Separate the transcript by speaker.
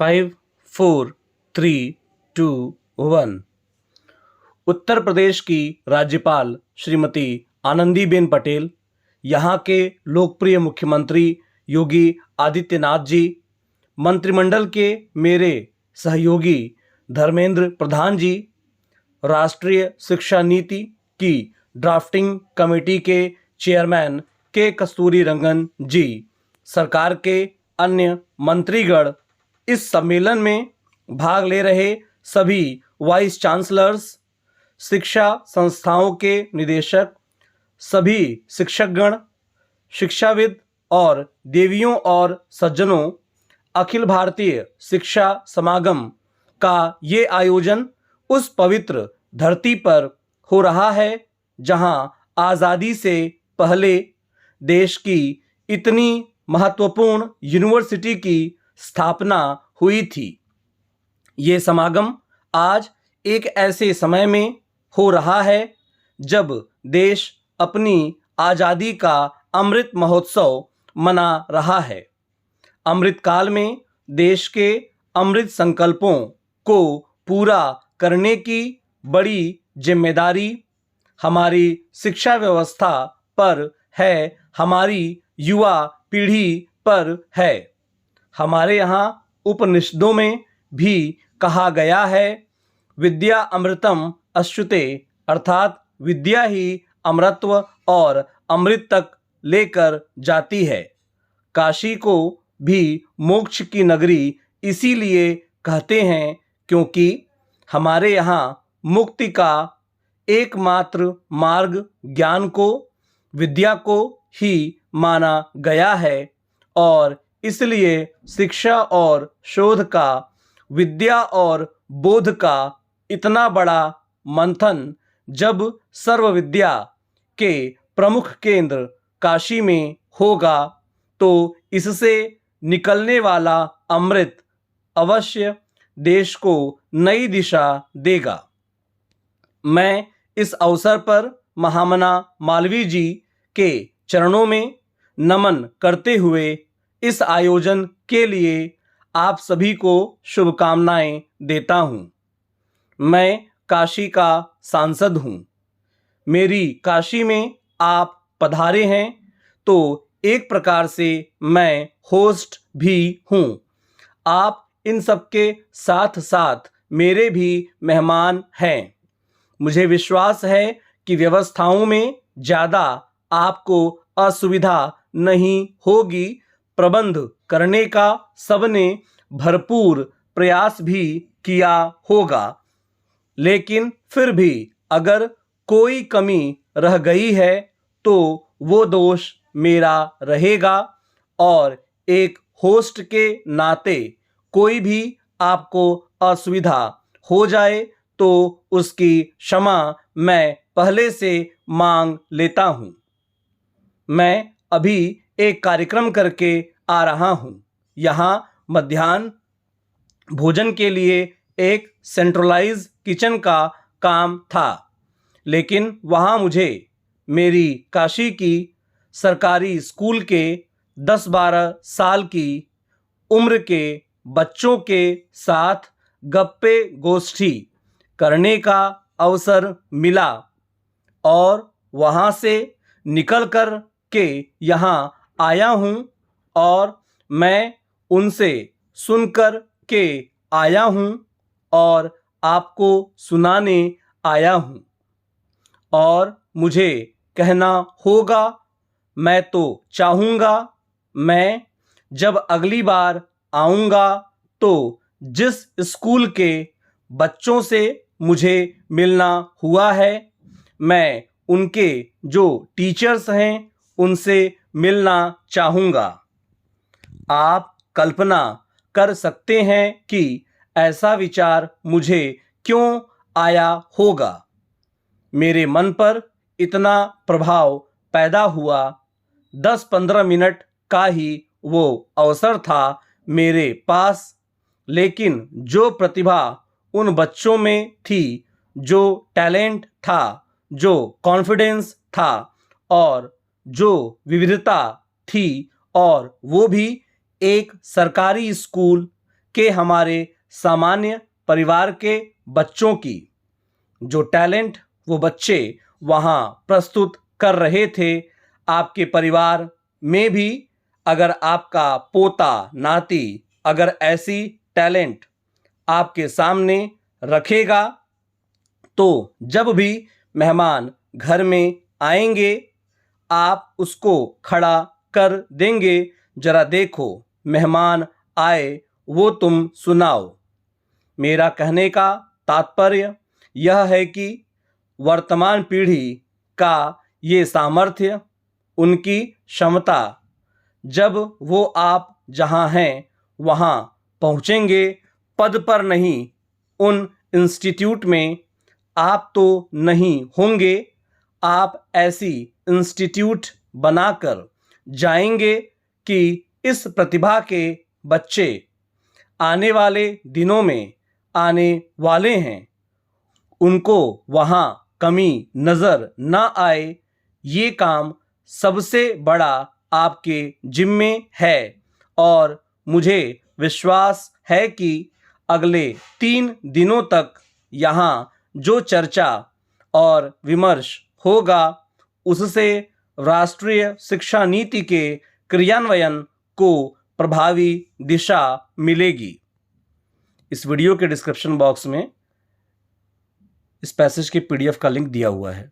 Speaker 1: 5, 4, 3, 2, 1। उत्तर प्रदेश की राज्यपाल श्रीमती आनंदीबेन पटेल, यहाँ के लोकप्रिय मुख्यमंत्री योगी आदित्यनाथ जी, मंत्रिमंडल के मेरे सहयोगी धर्मेंद्र प्रधान जी, राष्ट्रीय शिक्षा नीति की ड्राफ्टिंग कमेटी के चेयरमैन के कस्तूरी रंगन जी, सरकार के अन्य मंत्रीगण, इस सम्मेलन में भाग ले रहे सभी वाइस चांसलर्स, शिक्षा संस्थाओं के निदेशक, सभी शिक्षकगण, शिक्षाविद और देवियों और सज्जनों, अखिल भारतीय शिक्षा समागम का ये आयोजन उस पवित्र धरती पर हो रहा है जहां आज़ादी से पहले देश की इतनी महत्वपूर्ण यूनिवर्सिटी की स्थापना हुई थी। ये समागम आज एक ऐसे समय में हो रहा है जब देश अपनी आज़ादी का अमृत महोत्सव मना रहा है। अमृत काल में देश के अमृत संकल्पों को पूरा करने की बड़ी जिम्मेदारी हमारी शिक्षा व्यवस्था पर है, हमारी युवा पीढ़ी पर है। हमारे यहाँ उपनिषदों में भी कहा गया है, विद्या अमृतम अश्नुते, अर्थात विद्या ही अमरत्व और अमृत तक लेकर जाती है। काशी को भी मोक्ष की नगरी इसीलिए कहते हैं क्योंकि हमारे यहाँ मुक्ति का एकमात्र मार्ग ज्ञान को, विद्या को ही माना गया है और इसलिए शिक्षा और शोध का, विद्या और बोध का इतना बड़ा मंथन जब सर्व विद्या के प्रमुख केंद्र काशी में होगा तो इससे निकलने वाला अमृत अवश्य देश को नई दिशा देगा। मैं इस अवसर पर महामना मालवीय जी के चरणों में नमन करते हुए इस आयोजन के लिए आप सभी को शुभकामनाएं देता हूँ। मैं काशी का सांसद हूँ। मेरी काशी में आप पधारे हैं तो एक प्रकार से मैं होस्ट भी हूँ। आप इन सबके साथ साथ मेरे भी मेहमान हैं। मुझे विश्वास है कि व्यवस्थाओं में ज़्यादा आपको असुविधा नहीं होगी। प्रबंध करने का सबने भरपूर प्रयास भी किया होगा, लेकिन फिर भी अगर कोई कमी रह गई है तो वो दोष मेरा रहेगा और एक होस्ट के नाते कोई भी आपको असुविधा हो जाए तो उसकी क्षमा मैं पहले से मांग लेता हूँ। मैं अभी एक कार्यक्रम करके आ रहा हूँ। यहाँ मध्याह्न भोजन के लिए एक सेंट्रलाइज किचन का काम था, लेकिन वहाँ मुझे मेरी काशी की सरकारी स्कूल के 10-12 साल की उम्र के बच्चों के साथ गप्पे गोष्ठी करने का अवसर मिला और वहाँ से निकलकर के यहाँ आया हूँ और मैं उनसे सुनकर के आया हूँ और आपको सुनाने आया हूँ। और मुझे कहना होगा, मैं तो चाहूँगा मैं जब अगली बार आऊँगा तो जिस स्कूल के बच्चों से मुझे मिलना हुआ है, मैं उनके जो टीचर्स हैं उनसे मिलना चाहूँगा। आप कल्पना कर सकते हैं कि ऐसा विचार मुझे क्यों आया होगा। मेरे मन पर इतना प्रभाव पैदा हुआ। 10-15 मिनट का ही वो अवसर था मेरे पास, लेकिन जो प्रतिभा उन बच्चों में थी, जो टैलेंट था, जो कॉन्फिडेंस था और जो विविधता थी, और वो भी एक सरकारी स्कूल कि हमारे सामान्य परिवार के बच्चों की जो टैलेंट वो बच्चे वहाँ प्रस्तुत कर रहे थे, आपके परिवार में भी अगर आपका पोता नाती अगर ऐसी टैलेंट आपके सामने रखेगा तो जब भी मेहमान घर में आएंगे आप उसको खड़ा कर देंगे, जरा देखो मेहमान आए वो तुम सुनाओ। मेरा कहने का तात्पर्य यह है कि वर्तमान पीढ़ी का ये सामर्थ्य, उनकी क्षमता, जब वो आप जहाँ हैं वहाँ पहुँचेंगे, पद पर नहीं उन इंस्टीट्यूट में आप तो नहीं होंगे, आप ऐसी इंस्टीट्यूट बनाकर जाएंगे कि इस प्रतिभा के बच्चे आने वाले दिनों में आने वाले हैं, उनको वहाँ कमी नज़र ना आए। ये काम सबसे बड़ा आपके जिम्मे है और मुझे विश्वास है कि अगले 3 दिनों तक यहाँ जो चर्चा और विमर्श होगा उससे राष्ट्रीय शिक्षा नीति के क्रियान्वयन को प्रभावी दिशा मिलेगी। इस वीडियो के डिस्क्रिप्शन बॉक्स में इस पैसेज के PDF का लिंक दिया हुआ है।